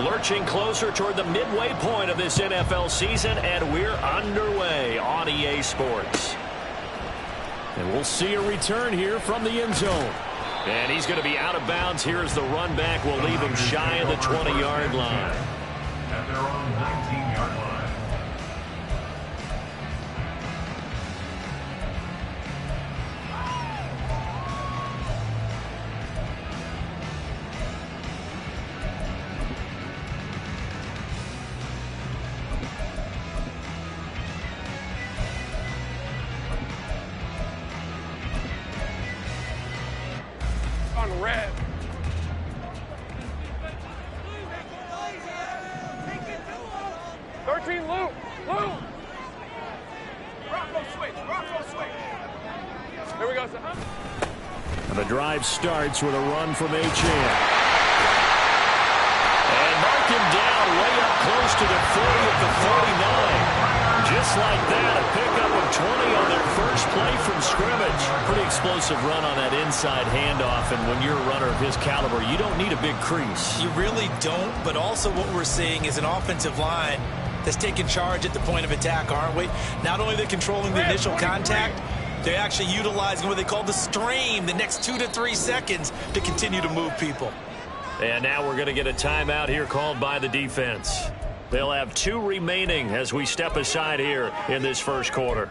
Lurching closer toward the midway point of this NFL season, and we're underway on EA Sports. And we'll see a return here from the end zone. And he's going to be out of bounds here as the run back will leave him shy of the 20-yard line. At their own 19-yard line. On red. Loop. Rocco switch. Here we go, son. And the drive starts with a run from Achane. And marked him down way up close to the 40 at the 49. Just like that, a pickup of 20 on their first play from scrimmage. Pretty explosive run on that inside handoff, and when you're a runner of his caliber, you don't need a big crease. You really don't, but also what we're seeing is an offensive line that's taking charge at the point of attack, aren't we? Not only are they controlling the initial contact, they're actually utilizing what they call the strain, the next 2 to 3 seconds, to continue to move people. And now we're going to get a timeout here called by the defense. They'll have 2 remaining as we step aside here in this first quarter.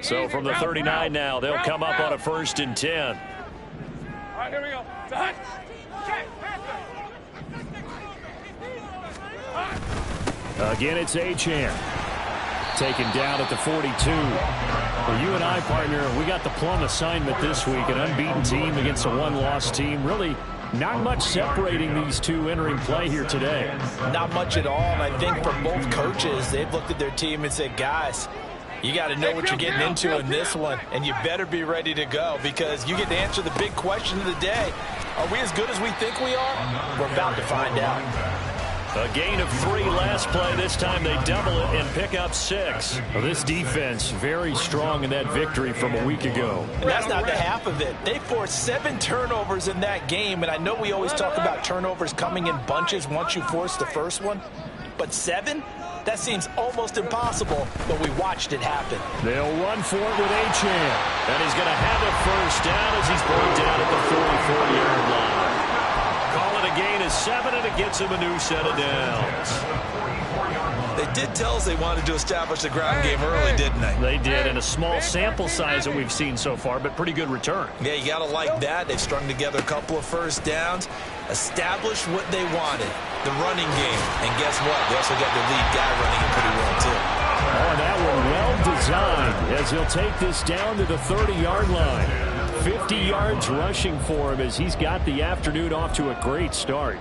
So from the 39 now, they'll come up on a 1st and 10. All right, here we go. Done. Again, it's Achane. Taken down at the 42. Well, you and I, partner, we got the plum assignment this week. An unbeaten team against a one-loss team. Really not much separating these two entering play here today. Not much at all, and I think for both coaches, they've looked at their team and said, guys, you got to know what you're getting into in this one, and you better be ready to go because you get to answer the big question of the day. Are we as good as we think we are? We're about to find out. A gain of 3 last play. This time they double it and pick up 6. Well, this defense very strong in that victory from a week ago. And that's not the half of it. They forced 7 turnovers in that game, and I know we always talk about turnovers coming in bunches once you force the first one, but 7? That seems almost impossible, but we watched it happen. They'll run for it with Achane. And he's going to have a first down as he's brought down at the 44-yard line. Call it a gain of 7, and it gets him a new set of downs. They did tell us they wanted to establish the ground game early, didn't they? They did, and a small sample size that we've seen so far, but pretty good return. Yeah, you got to like that. They've strung together a couple of first downs, established what they wanted, the running game. And guess what? They also got their lead guy running it pretty well, too. Oh, that one well designed as he'll take this down to the 30-yard line. 50 yards rushing for him as he's got the afternoon off to a great start.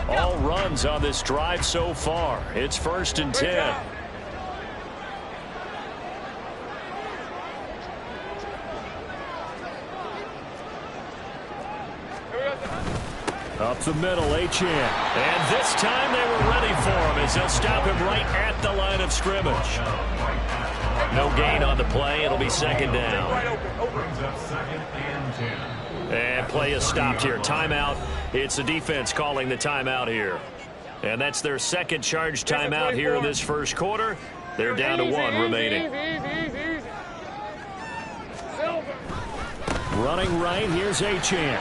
All runs on this drive so far. It's 1st and 10. Up the middle, Achane. And this time they were ready for him as they'll stop him right at the line of scrimmage. No gain on the play. It'll be 2nd down. Brings up 2nd and 10. And play is stopped here. Timeout. It's the defense calling the timeout here. And that's their 2nd charge timeout here in this first quarter. They're down to 1 remaining. Running right, here's Achane.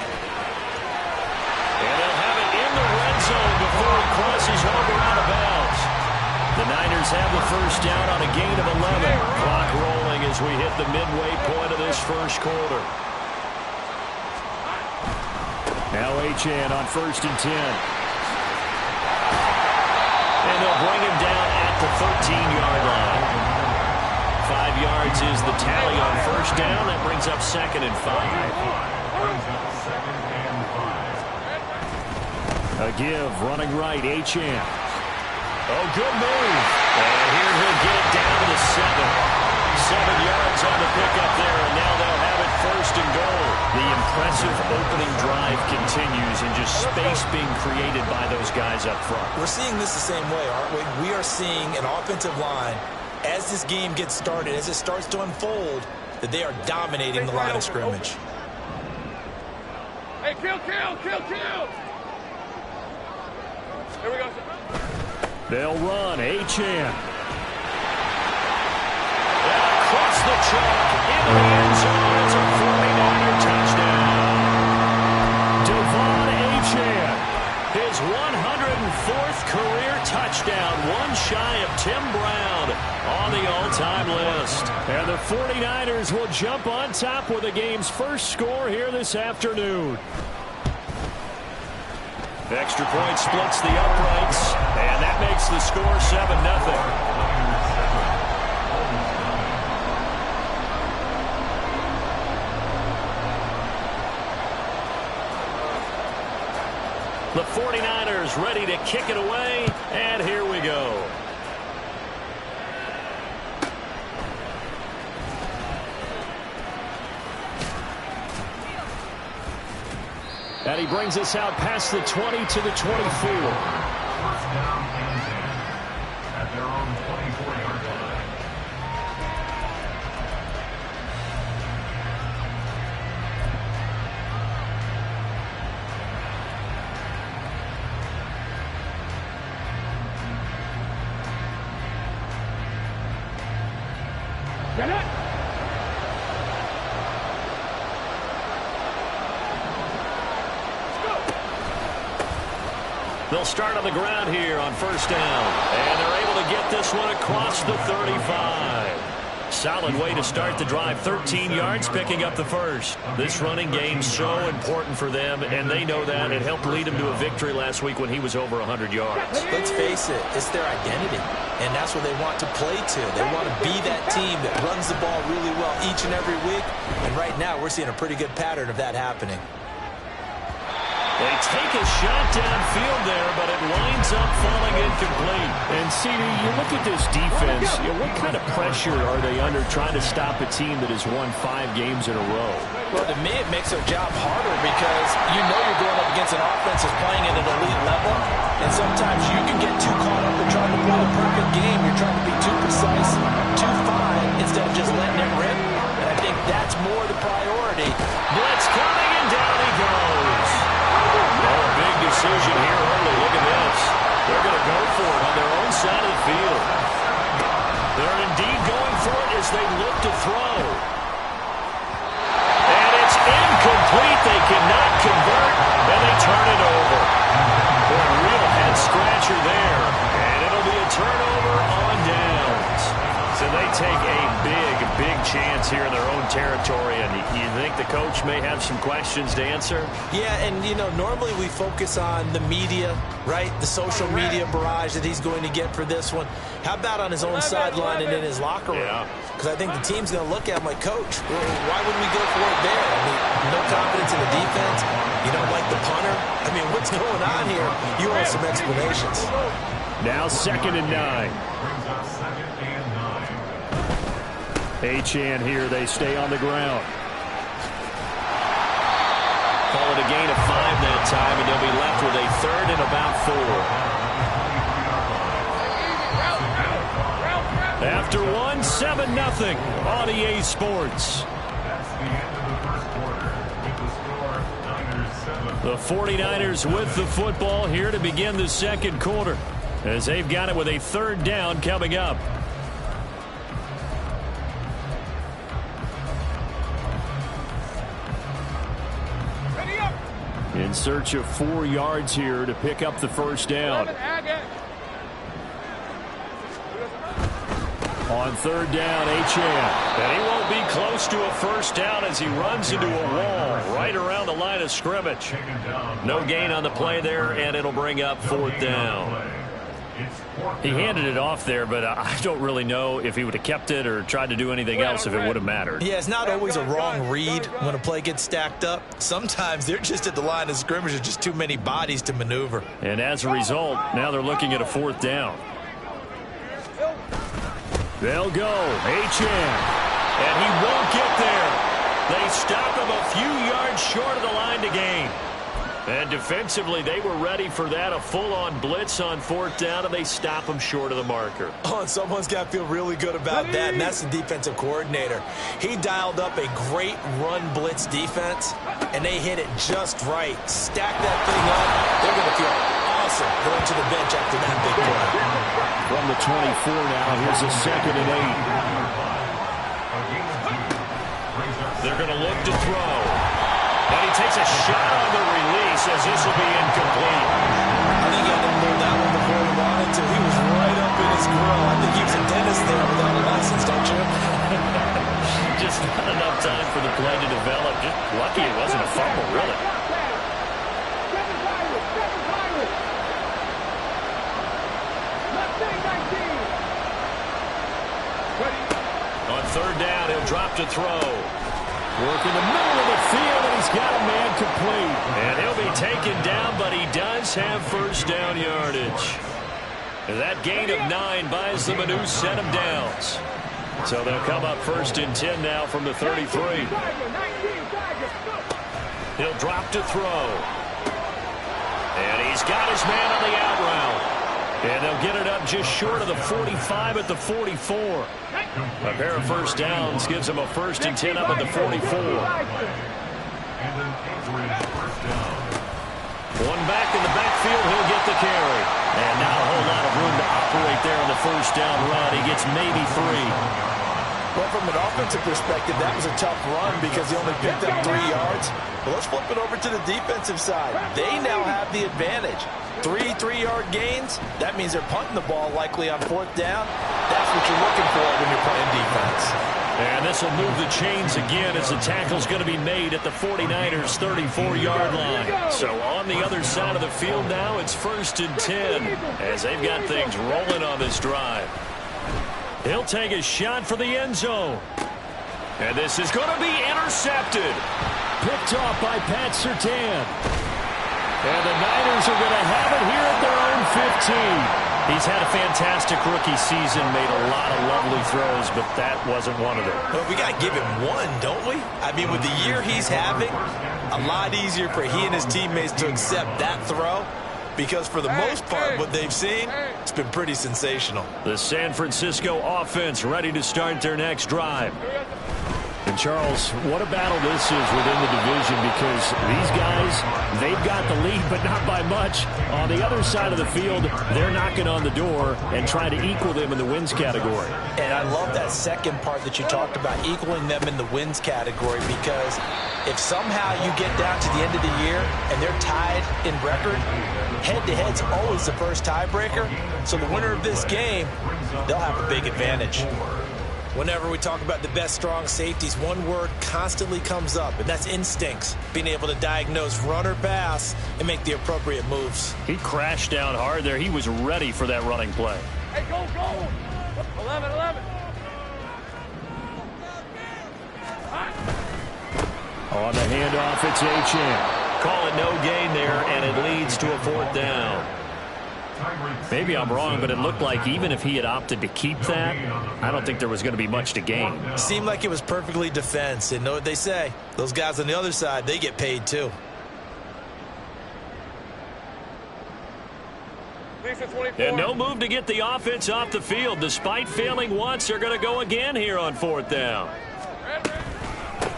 And they'll have it in the red zone before he crosses over out of bounds. The Niners have the first down on a gain of 11. Clock rolling as we hit the midway point of this first quarter. Now Achane on 1st and 10. And they'll bring him down at the 13-yard line. 5 yards is the tally on first down. That brings up 2nd and 5. A give, running right, Achane. Oh, good move. And here he'll get it down to 7. 7 yards on the pickup there, and now they'll have it first and goal. The impressive opening drive continues, and just space being created by those guys up front. We're seeing this the same way, aren't we? We are seeing an offensive line, as this game gets started, as it starts to unfold, that they are dominating the line of scrimmage. Hey, kill! Here we go. They'll run. Achane. Across the chalk, into the end zone. It's a 49er touchdown. Devon Achane, his 104th career touchdown, one shy of Tim Brown on the all-time list. And the 49ers will jump on top with the game's first score here this afternoon. Extra point splits the uprights, and that makes the score 7-0. The 49ers ready to kick it away, and here we go. And he brings us out past the 20 to the 24. First down and 10 at their own 24-yard line. Get it! They'll start on the ground here on first down. And they're able to get this one across the 35. Solid way to start the drive. 13 yards, picking up the first. This running game so important for them, and they know that. It helped lead them to a victory last week when he was over 100 yards. Let's face it, it's their identity, and that's what they want to play to. They want to be that team that runs the ball really well each and every week, and right now we're seeing a pretty good pattern of that happening. They take a shot downfield there, but it winds up falling incomplete. And, CD, you look at this defense, what kind of pressure are they under trying to stop a team that has won 5 games in a row? Well, to me, it makes their job harder because you know you're going up against an offense that's playing at an elite level, and sometimes you can get too caught up in trying to play a perfect game. You're trying to be too precise, too fine, instead of just letting it rip, and I think that's more the priority. Blitz coming, and down he goes. Oh, big decision here early. Look at this. They're going to go for it on their own side of the field. They're indeed going for it as they look to throw. And it's incomplete. They cannot convert, and they turn it over. Boy, a real head-scratcher there. And it'll be a turnover on downs. So they take a big chance here in their own territory, and you think the coach may have some questions to answer? Yeah, and, you know, normally we focus on the media, right? The social media barrage that he's going to get for this one. How about on his own sideline and in his locker room? Because I think the team's going to look at him like, Coach, why wouldn't we go for it there? I mean, no confidence in the defense. You don't like the punter. I mean, what's going on here? You want some explanations. Now 2nd and 9. Brings up 2nd and 9. Achane here. They stay on the ground. Call it a gain of 5 that time, and they'll be left with a 3rd and about 4. After 1, 7-0 on EA Sports. That's the end of the first quarter. With the score, Niners 7. The 49ers with the football here to begin the second quarter, as they've got it with a 3rd down coming up. In search of 4 yards here to pick up the first down. On 3rd down, Achane. And he won't be close to a first down as he runs into a wall right around the line of scrimmage. No gain on the play there, and it'll bring up 4th down. He handed it off there, but I don't really know if he would have kept it or tried to do anything else if it would have mattered. Yeah, it's not always a wrong read when a play gets stacked up. Sometimes they're just at the line of scrimmage. There's just too many bodies to maneuver. And as a result, now they're looking at a 4th down. They'll go. Achane. And he won't get there. They stop him a few yards short of the line to gain. And defensively, they were ready for that, a full-on blitz on 4th down, and they stop him short of the marker. Oh, and someone's got to feel really good about that, and that's the defensive coordinator. He dialed up a great run blitz defense, and they hit it just right. Stack that thing up. They're going to feel awesome going to the bench after that big play. From the 24 now, here's a 2nd and 8. They're going to look to throw. And he takes a shot on the release as this will be incomplete. I think he had to pull that one before he wanted to. He was right up in his grill. I think he was a dentist there without a license, don't you? Just not enough time for the play to develop. Just lucky it wasn't a fumble, really. On 3rd down, he'll drop to throw. Work in the middle of the field, and he's got a man complete. And he'll be taken down, but he does have 1st down yardage. And that gain of 9 buys them a new set of downs. So they'll come up 1st and 10 now from the 33. He'll drop to throw. And he's got his man on the out route. And they'll get it up just short of the 45 at the 44. A pair of 1st downs gives them a 1st and 10 up at the 44. One back in the backfield, he'll get the carry. And not a whole lot of room to operate there on the 1st down run. He gets maybe 3. Well, from an offensive perspective, that was a tough run because he only picked up 3 yards. But let's flip it over to the defensive side. They now have the advantage. 3 3-yard gains, that means they're punting the ball likely on 4th down. That's what you're looking for when you're playing defense. And this will move the chains again as the tackle's going to be made at the 49ers' 34-yard line. So on the other side of the field now, it's 1st and 10 as they've got things rolling on this drive. He'll take a shot for the end zone. And this is going to be intercepted. Picked off by Pat Surtain. And the Niners are going to have it here at their own 15. He's had a fantastic rookie season, made a lot of lovely throws, but that wasn't one of them. Well, we got to give him one, don't we? I mean, with the year he's having, a lot easier for he and his teammates to accept that throw. Because for the most part, what they've seen, it's been pretty sensational. The San Francisco offense ready to start their next drive. And, Charles, what a battle this is within the division because these guys, they've got the lead, but not by much. On the other side of the field, they're knocking on the door and trying to equal them in the wins category. And I love that second part that you talked about, equaling them in the wins category, because if somehow you get down to the end of the year and they're tied in record, head-to-head's always the first tiebreaker. So the winner of this game, they'll have a big advantage. Whenever we talk about the best strong safeties, one word constantly comes up, and that's instincts. Being able to diagnose run or pass and make the appropriate moves. He crashed down hard there. He was ready for that running play. Hey, go! 11. On the handoff, it's Achane. Call it no gain there, and it leads to a 4th down. Maybe I'm wrong, but it looked like even if he had opted to keep that, I don't think there was going to be much to gain. Seemed like it was perfectly defense. And know what they say? Those guys on the other side, they get paid too. And no move to get the offense off the field. Despite failing once, they're going to go again here on 4th down.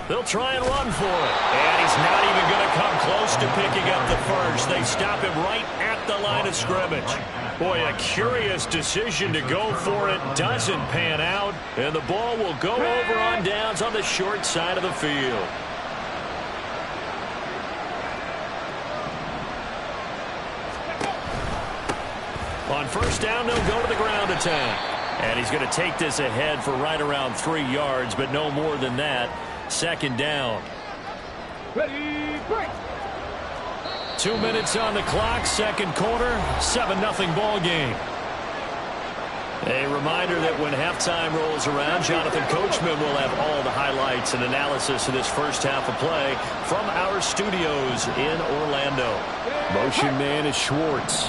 They'll try and run for it. And he's not even going to come close to picking up the first. They stop him right at the line of scrimmage. Boy, a curious decision to go for it. Doesn't pan out. And the ball will go over on downs on the short side of the field. On 1st down, they'll go to the ground attack. And he's going to take this ahead for right around 3 yards, but no more than that. 2nd down. Ready, break. 2 minutes on the clock, 2nd quarter, 7-0 ball game. A reminder that when halftime rolls around, Jonathan Coachman will have all the highlights and analysis of this first half of play from our studios in Orlando. Motion man is Schwartz.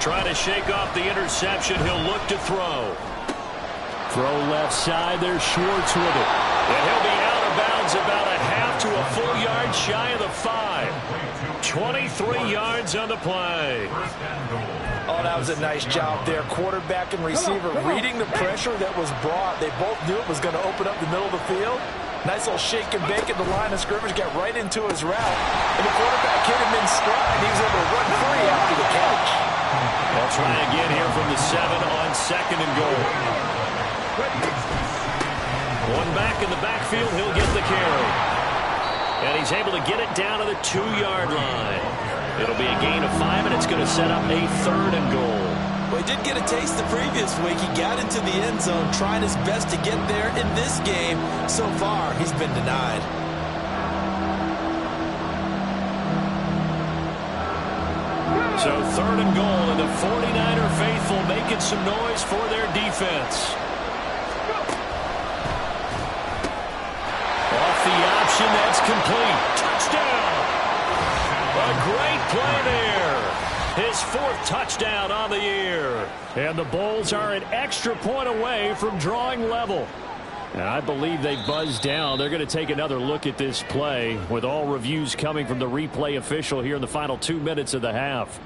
Trying to shake off the interception, he'll look to throw. Throw left side. There's Schwartz with it. And he'll be out of bounds about a half to a full yard shy of the 5. 23 yards on the play. Oh, that was a nice job there. Quarterback and receiver reading the pressure that was brought. They both knew it was going to open up the middle of the field. Nice little shake and bake at the line of scrimmage. Got right into his route. And the quarterback hit him in stride. He was able to run free after the catch. They'll try again here from the 7 on 2nd and goal. One back in the backfield. He'll get the carry. And he's able to get it down to the 2-yard line. It'll be a gain of 5, and it's going to set up a 3rd and goal. Well, he did get a taste the previous week. He got into the end zone, trying his best to get there in this game. So far, he's been denied. So 3rd and goal, and the 49er faithful making some noise for their defense. Off the option, that's complete. Touchdown! A great play there. His 4th touchdown on the year. And the Bulls are an extra point away from drawing level. And I believe they buzzed down. They're going to take another look at this play with all reviews coming from the replay official here in the final 2 minutes of the half.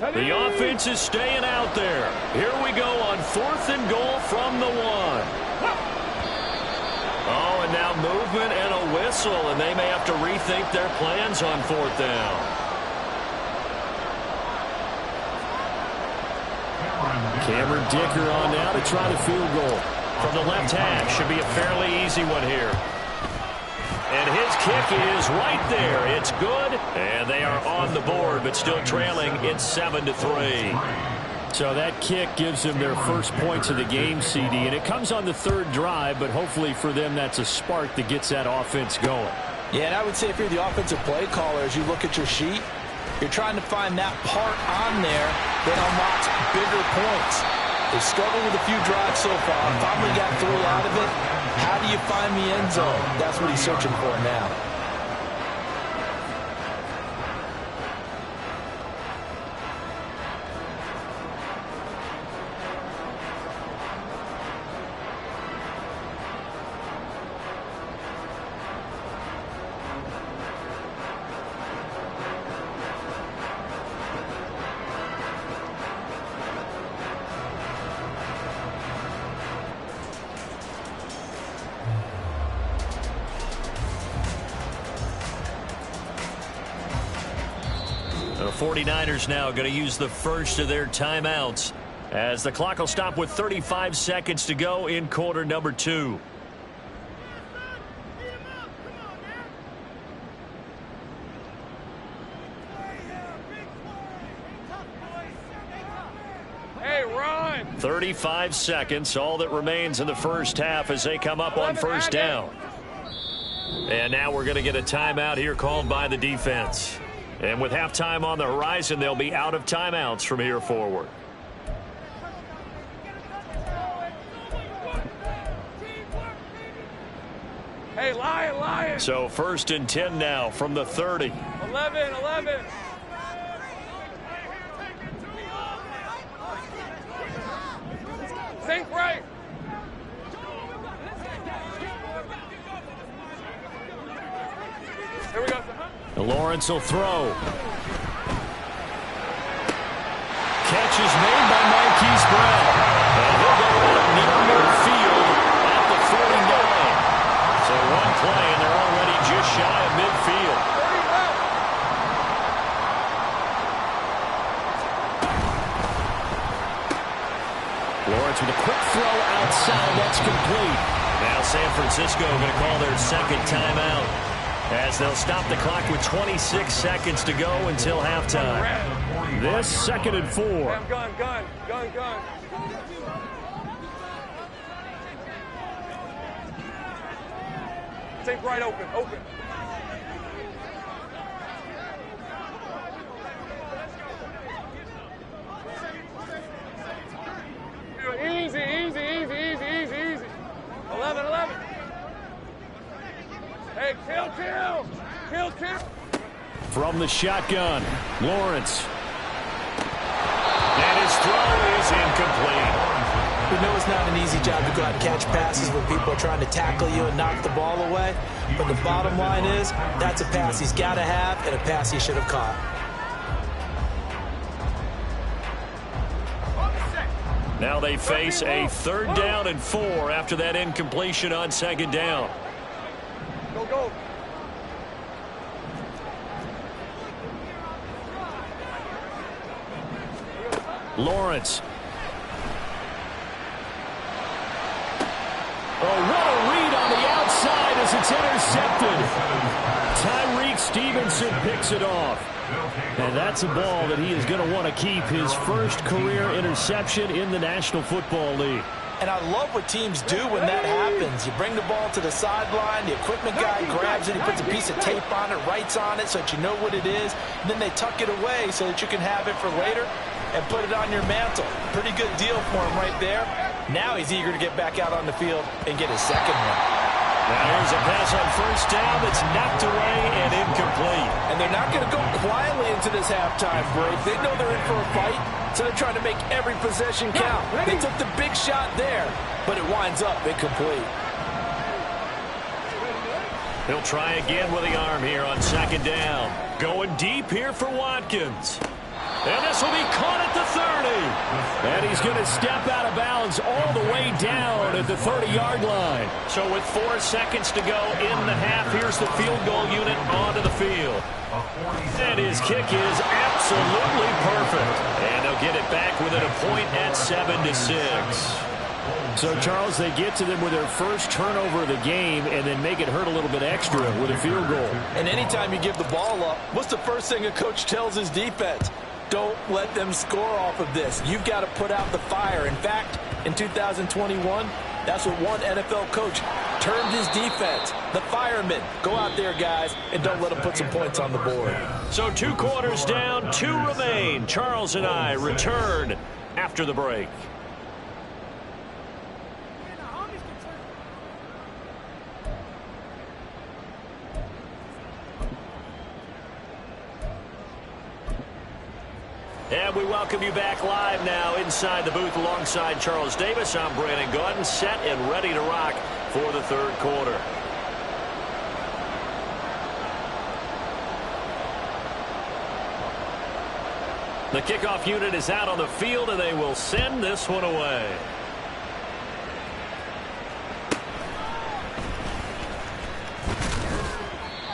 The offense is staying out there. Here we go on 4th and goal from the 1. Oh, and now movement and a whistle, and they may have to rethink their plans on 4th down. Cameron Dicker on now to try the field goal. From the left hash, should be a fairly easy one here. And his kick is right there. It's good. And they are on the board, but still trailing. It's 7-3. So that kick gives them their first points of the game, CD. And it comes on the 3rd drive, but hopefully for them that's a spark that gets that offense going. Yeah, and I would say if you're the offensive play caller, as you look at your sheet, you're trying to find that part on there that unlocks bigger points. They've struggled with a few drives so far. Finally got 3 out of it. How do you find the end zone? That's what he's searching for now. The 49ers now going to use the first of their timeouts as the clock will stop with 35 seconds to go in quarter number 2. Hey, run! 35 seconds, all that remains in the first half as they come up on 1st down. And now we're going to get a timeout here called by the defense. And with halftime on the horizon, they'll be out of timeouts from here forward. Hey, Lion! So 1st and 10 now from the 30. 11. Think right. Here we go. Lawrence will throw. Catch is made by Marquise Brown. And he'll go out near midfield at the 49. So one play, and they're already just shy of midfield. Lawrence with a quick throw outside. That's complete. Now San Francisco going to call their 2nd timeout as they'll stop the clock with 26 seconds to go until halftime. This 2nd and 4. Gun. Think right, open. Easy. 11. from the shotgun. Lawrence. And his throw is incomplete. We know it's not an easy job to go out and catch passes when people are trying to tackle you and knock the ball away. But the bottom line is, that's a pass he's got to have and a pass he should have caught. Now they face a 3rd down and 4 after that incompletion on 2nd down. Go, go. Lawrence. Oh, what a read on the outside as it's intercepted. Tyreek Stevenson picks it off. And that's a ball that he is going to want to keep, his first career interception in the National Football League. And I love what teams do when that happens. You bring the ball to the sideline, the equipment guy grabs it, he puts a piece of tape on it, writes on it so that you know what it is, and then they tuck it away so that you can have it for later and put it on your mantle. Pretty good deal for him right there. Now he's eager to get back out on the field and get his second one. Now here's a pass on 1st down that's knocked away and incomplete. And they're not going to go quietly into this halftime break. They know they're in for a fight, so they're trying to make every possession count. They took the big shot there, but it winds up incomplete. He'll try again with the arm here on 2nd down. Going deep here for Watkins. And this will be caught at the 30. And he's going to step out of bounds all the way down at the 30-yard line. So with 4 seconds to go in the half, here's the field goal unit onto the field. And his kick is absolutely perfect. And they'll get it back within a point at 7-6. So, Charles, they get to them with their first turnover of the game and then make it hurt a little bit extra with a field goal. And anytime you give the ball up, what's the first thing a coach tells his defense? Don't let them score off of this. You've got to put out the fire. In fact, in 2021, that's what one NFL coach termed his defense. The firemen. Go out there, guys, and don't let them put some points on the board. So 2 quarters down, 2 remain. Charles and I return after the break. And we welcome you back live now inside the booth alongside Charles Davis. I'm Brandon Gaudin, set and ready to rock for the 3rd quarter. The kickoff unit is out on the field, and they will send this one away.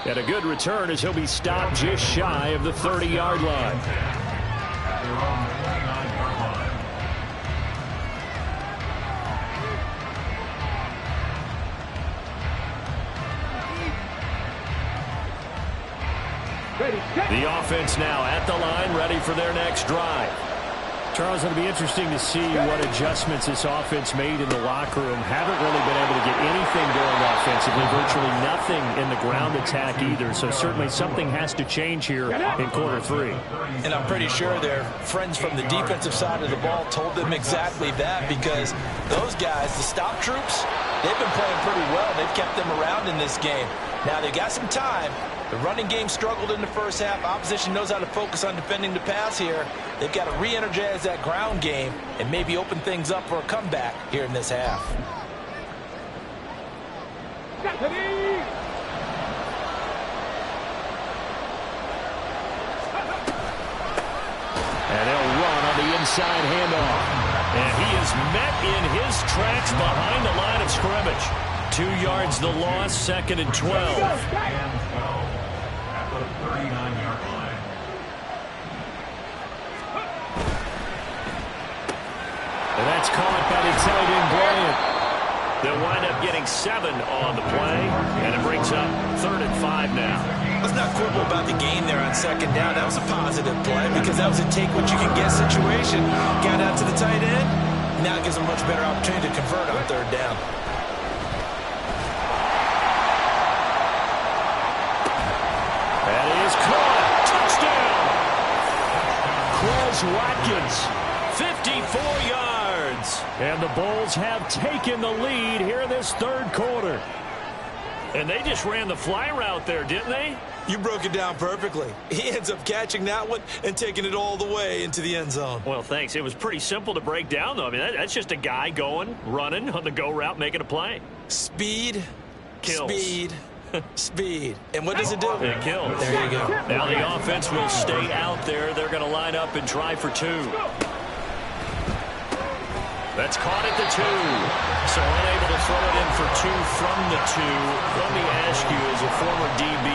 And a good return as he'll be stopped just shy of the 30-yard line. Their own 29-yard line. The offense now at the line, ready for their next drive. Charles, it'll be interesting to see what adjustments this offense made in the locker room. Haven't really been able to get anything going offensively, virtually nothing in the ground attack either. So certainly something has to change here in quarter 3. And I'm pretty sure their friends from the defensive side of the ball told them exactly that, because those guys, the stop troops, they've been playing pretty well. They've kept them around in this game. Now they've got some time. The running game struggled in the first half. Opposition knows how to focus on defending the pass here. They've got to re-energize that ground game and maybe open things up for a comeback here in this half. And they'll run on the inside handoff. And he is met in his tracks behind the line of scrimmage. 2 yards the loss, 2nd and 12. And 12 at the 39-yard line. And that's caught by the tight end Bryant. They'll wind up getting 7 on the play, and it brings up 3rd and 5 now. Let's not quibble about the gain there on 2nd down. That was a positive play because that was a take-what-you-can-get situation. Got out to the tight end. Now it gives them a much better opportunity to convert on 3rd down. That is caught. Touchdown. Quez Watkins, 54 yards. And the Bulls have taken the lead here in this 3rd quarter. And they just ran the fly route there, didn't they? You broke it down perfectly. He ends up catching that one and taking it all the way into the end zone. Well, thanks. It was pretty simple to break down, though. I mean, that's just a guy going, running on the go route, making a play. Speed, Kills. speed, speed. And what does it do? It kills. There you go. Now the offense will stay out there. They're going to line up and try for 2. That's caught at the 2. So unable to throw it in for 2 from the 2. Let me ask you, as a former DB,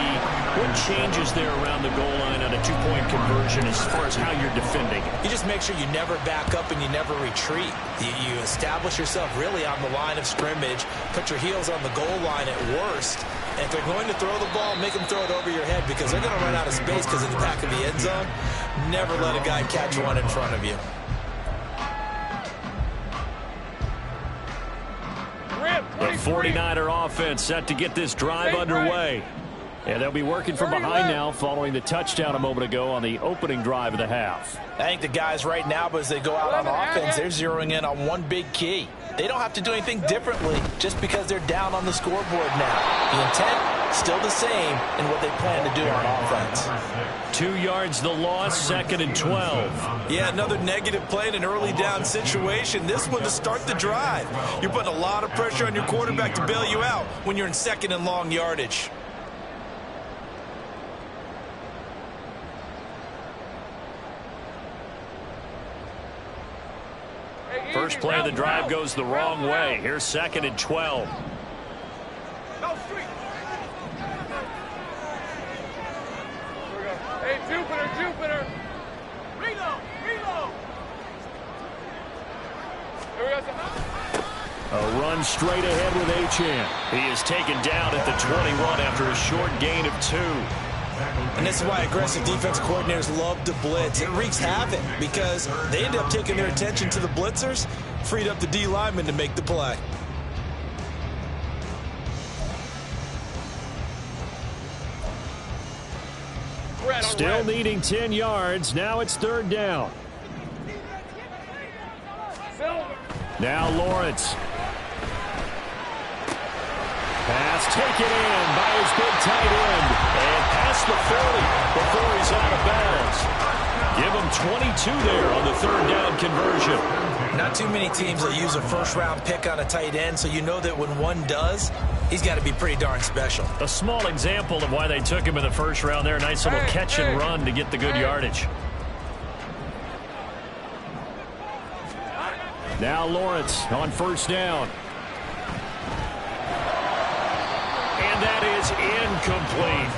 what changes there around the goal line on a 2-point conversion as far as how you're defending? You just make sure you never back up and you never retreat. You establish yourself really on the line of scrimmage, put your heels on the goal line at worst. And if they're going to throw the ball, make them throw it over your head because they're going to run out of space because of the back of the end zone. Never let a guy catch one in front of you. The 49er offense set to get this drive underway. And they'll be working from behind now following the touchdown a moment ago on the opening drive of the half. I think the guys right now, as they go out on offense, they're zeroing in on one big key. They don't have to do anything differently just because they're down on the scoreboard now. The intent, still the same in what they plan to do on offense. 2 yards the loss, 2nd and 12. Yeah, another negative play in an early down situation. This one to start the drive. You're putting a lot of pressure on your quarterback to bail you out when you're in 2nd and long yardage. First play of the drive goes the wrong way. Here's 2nd and 12. No street. Hey, Jupiter. Reload. Here we go. A run straight ahead with Achane. He is taken down at the 21 after a short gain of 2. And this is why aggressive defense coordinators love to blitz. It wreaks havoc because they end up taking their attention to the blitzers, freed up the D lineman to make the play. Still needing 10 yards. Now it's 3rd down. Now Lawrence. Pass taken in by his big tight end. And past the 40 before he's out of bounds. Give him 22 there on the 3rd down conversion. Not too many teams that use a first-round pick on a tight end, so you know that when one does, he's got to be pretty darn special. A small example of why they took him in the 1st round there. Nice little catch and run to get the good yardage. Now Lawrence on 1st down. And that is incomplete.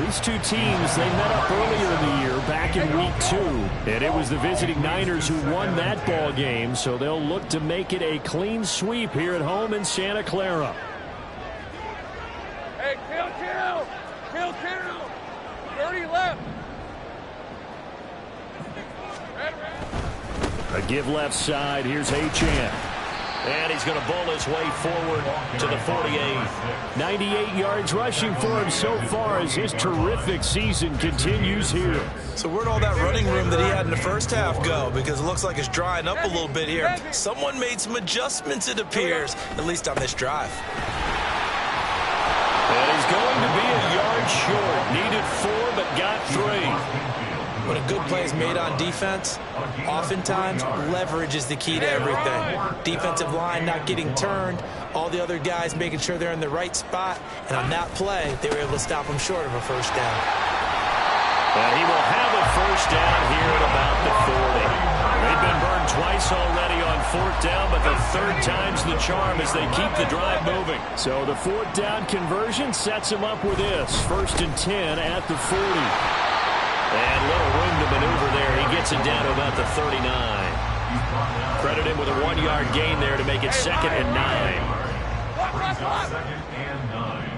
These two teams, they met up earlier in the year, back in week 2. And it was the visiting Niners who won that ball game, so they'll look to make it a clean sweep here at home in Santa Clara. Hey, kill. 30 left. A give left side. Here's Achane. And he's going to bowl his way forward to the 48. 98 yards rushing for him so far as his terrific season continues here. So where'd all that running room that he had in the 1st half go? Because it looks like it's drying up a little bit here. Someone made some adjustments, it appears, at least on this drive. And he's going to be a yard short. Needed 4, but got 3. When a good play is made on defense, oftentimes leverage is the key to everything. Defensive line not getting turned, all the other guys making sure they're in the right spot, and on that play, they were able to stop him short of a 1st down. And he will have a 1st down here at about the 40. They've been burned twice already on 4th down, but the 3rd time's the charm as they keep the drive moving. So the 4th down conversion sets him up with this. 1st and 10 at the 40. And little room to maneuver there. He gets it down to about the 39. Credit him with a 1-yard gain there to make it 2nd and 9. 2nd and 9.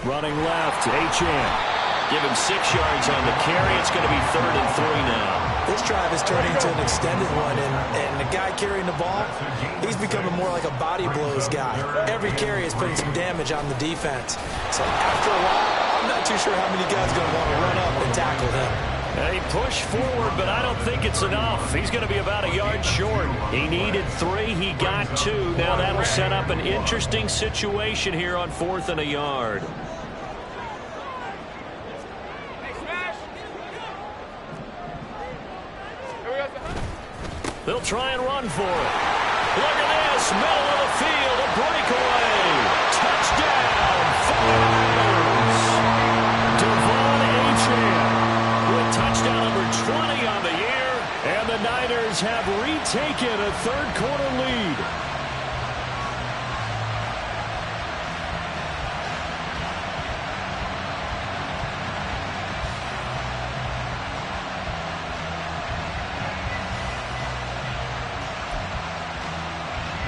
Running left, Achane. Give him 6 yards on the carry. It's going to be 3rd and 3 now. This drive is turning into an extended one, and the guy carrying the ball, he's becoming more like a body blows guy. Every carry is putting some damage on the defense. So after a while, I'm not too sure how many guys are going to want to run up and tackle him. He pushed forward, but I don't think it's enough. He's going to be about a yard short. He needed 3. He got 2. Now that'll set up an interesting situation here on 4th and a yard. They'll try and run for it. Look at this. Middle of the field. A breakaway. Touchdown. Falcons. Devon Achane with touchdown number 20 on the year. And the Niners have retaken a third-quarter lead.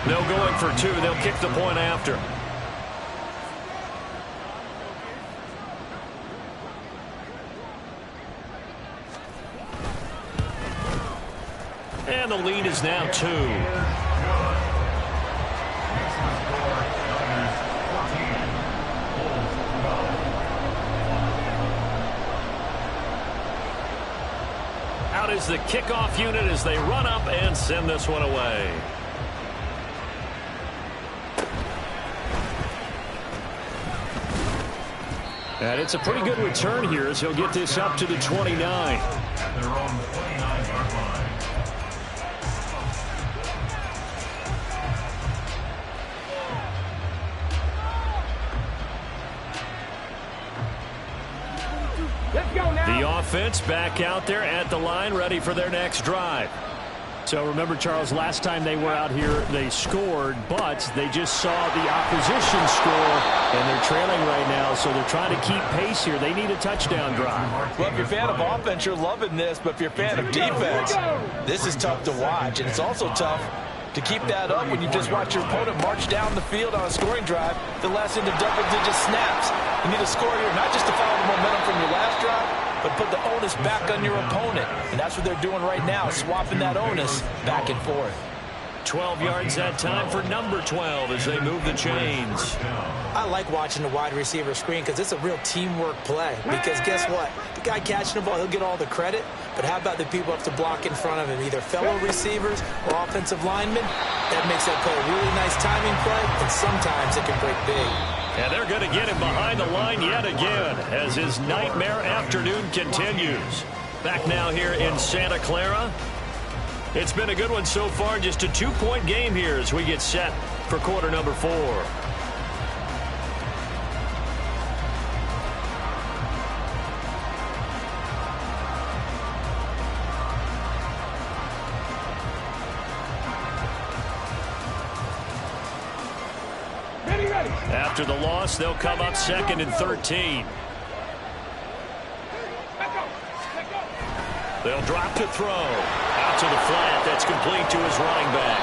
They'll go in for 2. They'll kick the point after. And the lead is now 2. Out is the kickoff unit as they run up and send this one away. And it's a pretty good return here as he'll get this up to the 29. At their own 29-yard line. Let's go now. The offense back out there at the line, ready for their next drive. So remember, Charles, last time they were out here, they scored, but they just saw the opposition score, and they're trailing right now, so they're trying to keep pace here. They need a touchdown drive. Well, if you're a fan of offense, you're loving this, but if you're a fan of defense, this is tough to watch, and it's also tough to keep that up when you just watch your opponent march down the field on a scoring drive the last into double-digit snaps. You need a score here, not just to follow the momentum from your last drive, but put the onus back on your opponent. And that's what they're doing right now, swapping that onus back and forth. 12 yards that time for number 12 as they move the chains. I like watching the wide receiver screen because it's a real teamwork play. Because guess what? The guy catching the ball, he'll get all the credit. But how about the people have to block in front of him, either fellow receivers or offensive linemen? That makes that play a really nice timing play, and sometimes it can break big. And they're going to get him behind the line yet again as his nightmare afternoon continues. Back now here in Santa Clara. It's been a good one so far. Just a 2-point game here as we get set for quarter number 4. Ready. After the loss, they'll come up 2nd and 13. They'll drop to throw. Out to the flat. That's complete to his running back.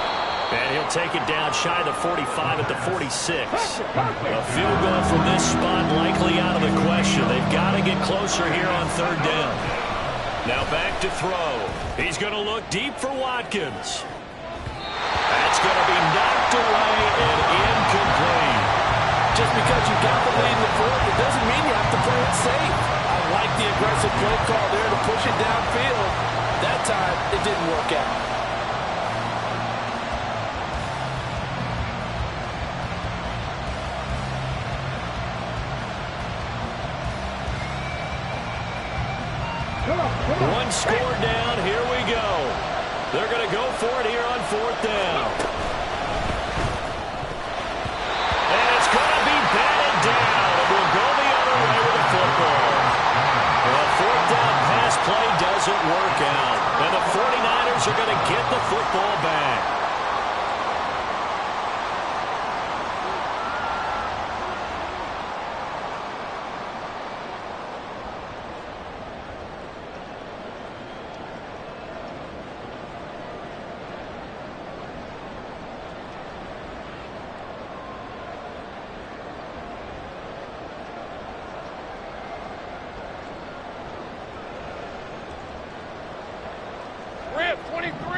And he'll take it down shy of the 45 at the 46. A field goal from this spot likely out of the question. They've got to get closer here on 3rd down. Now back to throw. He's going to look deep for Watkins. That's going to be knocked away and incomplete. Just because you got the lead in the 4th, it doesn't mean you have to play it safe. I like the aggressive play call there to push it downfield. That time, it didn't work out. One score down. Here we go. They're going to go for it here on 4th down. And it's going to be batted down. It will go the other way with the football. Well, 4th down pass play doesn't work out. And the 49ers are going to get the football back.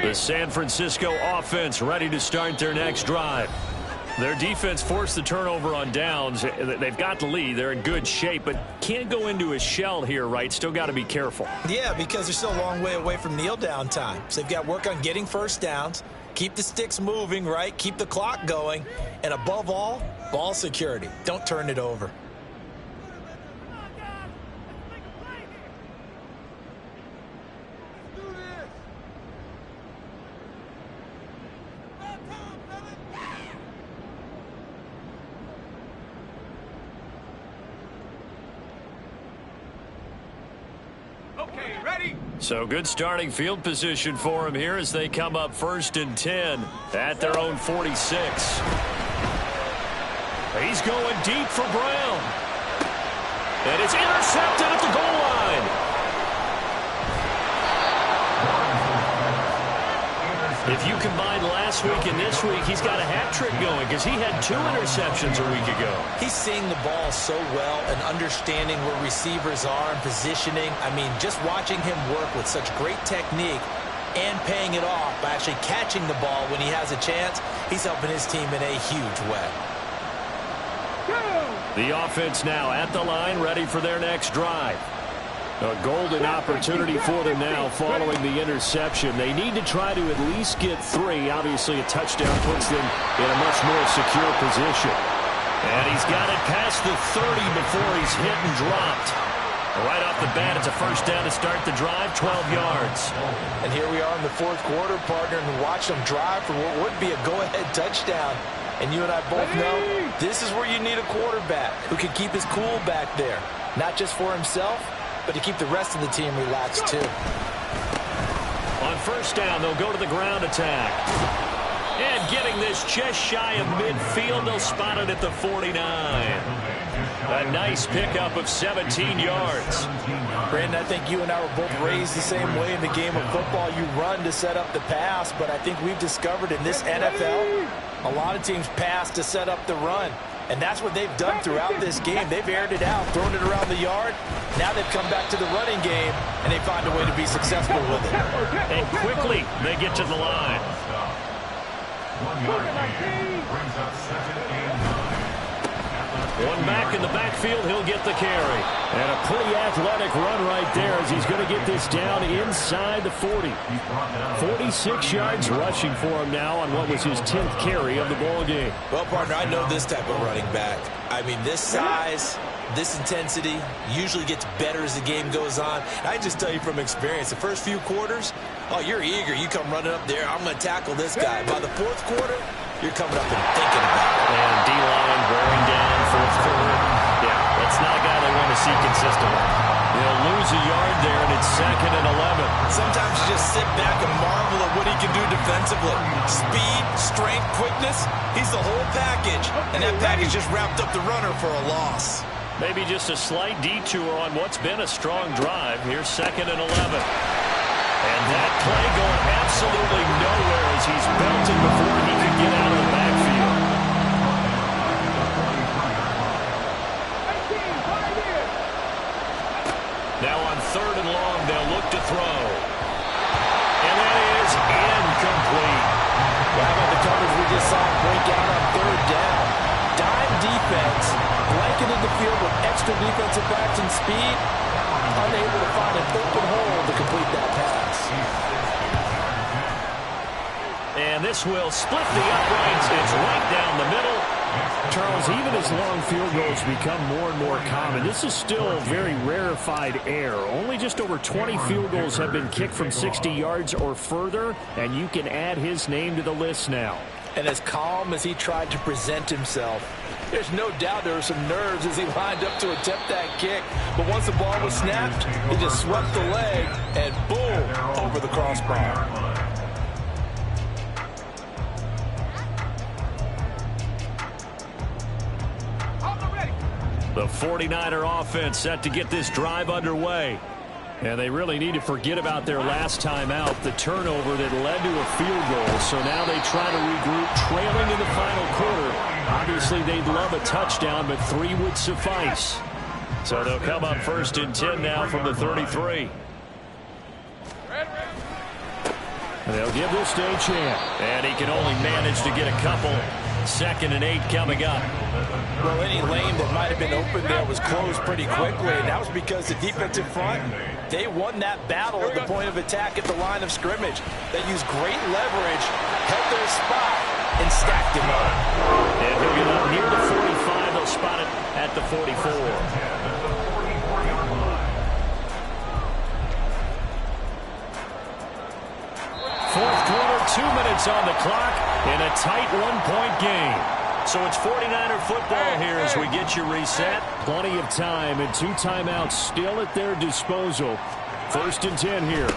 The San Francisco offense ready to start their next drive. Their defense forced the turnover on downs. They've got the lead. They're in good shape, but can't go into a shell here, right? Still got to be careful. Yeah, because they're still a long way away from kneel down time. So they've got to work on getting first downs, keep the sticks moving, right? Keep the clock going. And above all, ball security. Don't turn it over. So good starting field position for him here as they come up 1st and 10 at their own 46. He's going deep for Brown. And it's intercepted at the goal line. If you combine last week and this week, he's got a hat trick going because he had 2 interceptions a week ago. He's seeing the ball so well and understanding where receivers are and positioning. I mean, just watching him work with such great technique and paying it off by actually catching the ball when he has a chance, he's helping his team in a huge way. The offense now at the line, ready for their next drive. A golden opportunity for them now following the interception. They need to try to at least get 3. Obviously, a touchdown puts them in a much more secure position. And he's got it past the 30 before he's hit and dropped. Right off the bat, it's a first down to start the drive, 12 yards. And here we are in the 4th quarter, partner, and watch them drive for what would be a go-ahead touchdown. And you and I both know this is where you need a quarterback who can keep his cool back there. Not just for himself, but to keep the rest of the team relaxed, too. On first down, they'll go to the ground attack. And getting this just shy of midfield, they'll spot it at the 49. A nice pickup of 17 yards. Brandon, I think you and I were both raised the same way in the game of football. You run to set up the pass, but I think we've discovered in this NFL, a lot of teams pass to set up the run. And that's what they've done throughout this game. They've aired it out, thrown it around the yard. Now they've come back to the running game, and they find a way to be successful with it. And quickly, they get to the line. 1 yard gain brings up 2nd and 9. One back in the backfield, he'll get the carry. And a pretty athletic run right there as he's going to get this down inside the 40. 46 yards rushing for him now on what was his 10th carry of the ball game. Well, partner, I know this type of running back. I mean, this size, this intensity usually gets better as the game goes on. I just tell you from experience, the first few quarters, oh, you're eager. You come running up there, I'm going to tackle this guy. By the 4th quarter, you're coming up and thinking about it. And D-line wearing down 4th quarter. Yeah, that's not a guy they want to see consistently. They'll lose a yard there, and it's 2nd and 11. Sometimes you just sit back and marvel at what he can do defensively. Speed, strength, quickness, he's the whole package. And that package just wrapped up the runner for a loss. Maybe just a slight detour on what's been a strong drive. Here's 2nd and 11. And that play going absolutely nowhere as he's belted before he can get out of the backfield. Now on 3rd and long, they'll look to throw. And that is incomplete. How about the coverage we just saw break out on 3rd down? Dime defense, blanketed the field with extra defensive backs and speed, unable to find an open hole to complete that pass. And this will split the uprights. It's right down the middle. Charles, even as long field goals become more and more common, this is still very rarefied air. Only just over 20 field goals have been kicked from 60 yards or further, and you can add his name to the list now. And as calm as he tried to present himself, there's no doubt there were some nerves as he lined up to attempt that kick. But once the ball was snapped, he just swept the leg and boom, over the crossbar. The 49er offense set to get this drive underway. And they really need to forget about their last time out, the turnover that led to a field goal. So now they try to regroup, trailing in the final quarter. Obviously, they'd love a touchdown, but 3 would suffice. So they'll come up 1st and 10 now from the 33. And they'll give this to Achane. And he can only manage to get a couple. 2nd and 8 coming up. Well, any lane that might have been open there was closed pretty quickly, and that was because the defensive front, they won that battle at the point of attack at the line of scrimmage. They used great leverage, held their spot, and stacked him up. And he'll get up near the 45. They'll spot it at the 44. Fourth quarter, 2 minutes on the clock, in a tight one-point game. So it's 49er football here as we get you reset. Plenty of time and 2 timeouts still at their disposal. 1st and 10 here.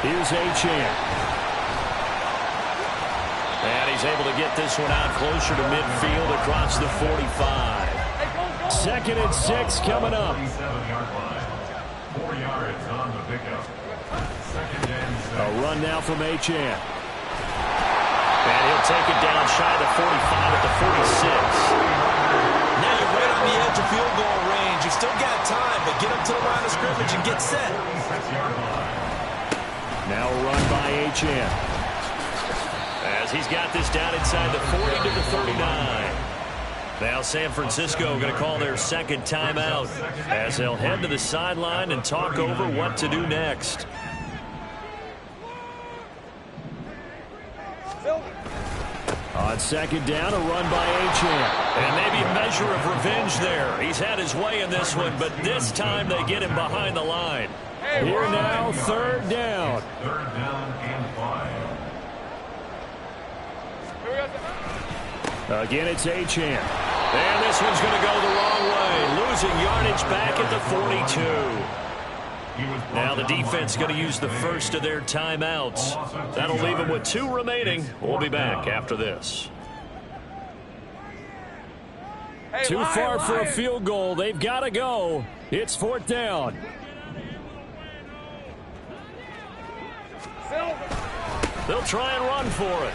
Here's Achane. And he's able to get this one out closer to midfield across the 45. 2nd and 6 coming up. 47-yard line. 4 yards on the pickup. 2nd and 6. A run now from Achane. And he'll take it down shy of the 45 at the 46. Now you're right on the edge of field goal range. You've still got time, but get up to the line of scrimmage and get set. 46-yard line. Now a run by Achane. As he's got this down inside the 40 to the 39. Now San Francisco going to call their 2nd timeout as they'll head to the sideline and talk over what to do next. On 2nd down, a run by Achane. And maybe a measure of revenge there. He's had his way in this one, but this time they get him behind the line. Here now, 3rd down. 3rd down and 5. Again, it's Achane. And this one's going to go the wrong way, losing yardage back at the 42. Now the defense going to use the first of their timeouts. That'll leave them with 2 remaining. We'll be back after this. Too far for a field goal. They've got to go. It's 4th down. They'll try and run for it.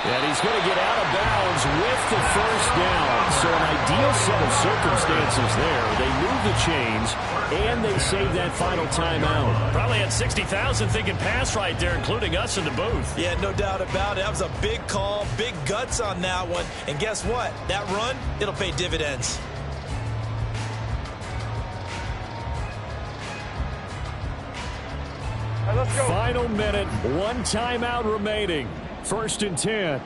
And he's going to get out of bounds with the 1st down. So an ideal set of circumstances there. They move the chains, and they save that final timeout. Probably had 60,000 thinking pass right there, including us in the booth. Yeah, no doubt about it. That was a big call, big guts on that one. And guess what? That run, it'll pay dividends. Final minute, 1 timeout remaining. 1st and 10.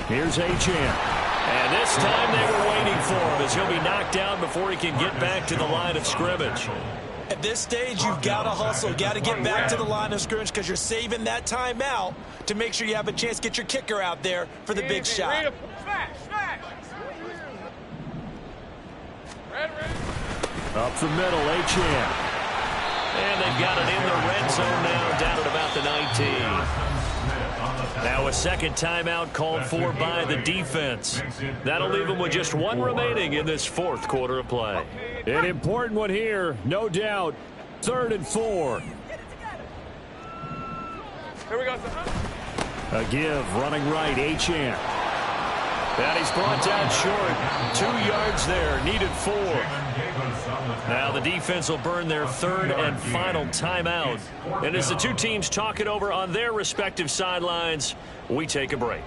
Here's Achane. And this time they were waiting for him as he'll be knocked down before he can get back to the line of scrimmage. At this stage, you've got to hustle, got to get back to the line of scrimmage because you're saving that timeout to make sure you have a chance to get your kicker out there for the big shot. Up the middle, Achane. And they've got it in the red zone now, down at about the 19. Now a 2nd timeout called for by the defense. That'll leave them with just 1 remaining in this 4th quarter of play. An important one here, no doubt. 3rd and 4. Here we go. A give, running right, Achane. And he's brought down short. 2 yards there, needed 4. Now the defense will burn their 3rd and final timeout. And as the 2 teams talk it over on their respective sidelines, we take a break.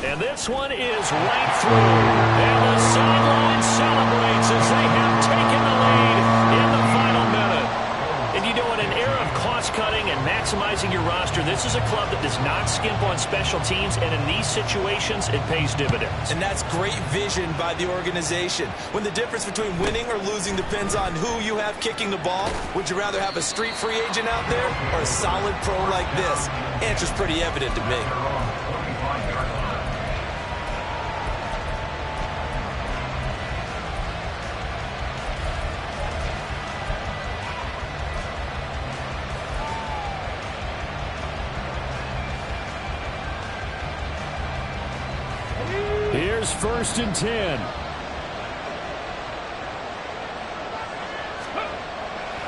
And this one is right through. And the sideline celebrates as they have taken the lead in the final minute. And you know, in an era of cost-cutting and maximizing your roster, this is a club that does not skimp on special teams, and in these situations, it pays dividends. And that's great vision by the organization. When the difference between winning or losing depends on who you have kicking the ball, would you rather have a street free agent out there or a solid pro like this? Answer's pretty evident to me. Here's 1st and 10.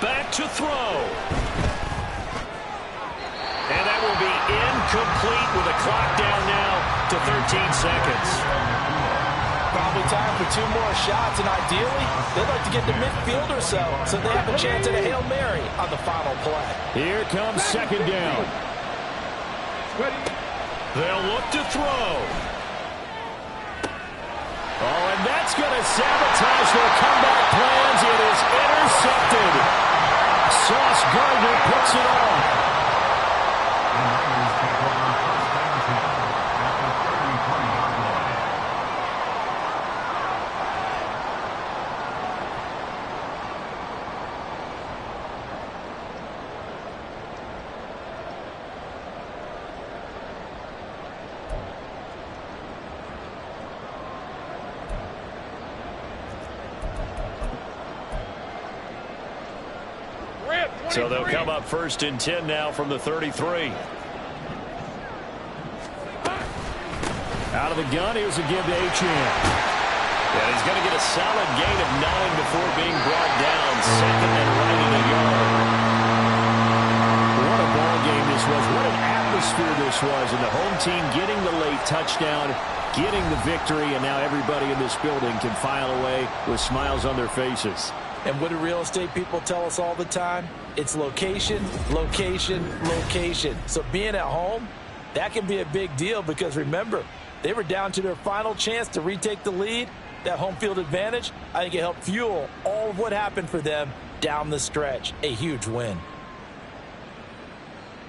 Back to throw. And that will be incomplete with a clock down now to 13 seconds. Probably time for 2 more shots, and ideally, they'd like to get to midfield or so they have a chance at a Hail Mary on the final play. Here comes second down. They'll look to throw. Oh, and that's going to sabotage their comeback plans. It is intercepted. Sauce Gardner picks it off. So they'll come up 1st and 10 now from the 33. Out of the gun, here's a give to Achane. And he's going to get a solid gain of 9 before being brought down. Second and right in the yard. What a ball game this was. What an atmosphere this was. And the home team getting the late touchdown, getting the victory, and now everybody in this building can file away with smiles on their faces. And what do real estate people tell us all the time? It's location, location, location. So being at home, that can be a big deal because, remember, they were down to their final chance to retake the lead. That home field advantage, I think it helped fuel all of what happened for them down the stretch. A huge win.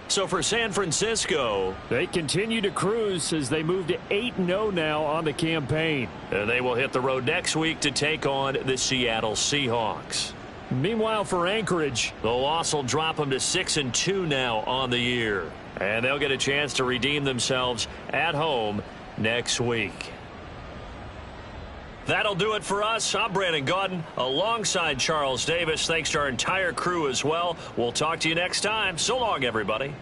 So for San Francisco, they continue to cruise as they move to 8-0 now on the campaign. And they will hit the road next week to take on the Seattle Seahawks. Meanwhile, for Anchorage, the loss will drop them to 6-2 now on the year. And they'll get a chance to redeem themselves at home next week. That'll do it for us. I'm Brandon Gaudin alongside Charles Davis. Thanks to our entire crew as well. We'll talk to you next time. So long, everybody.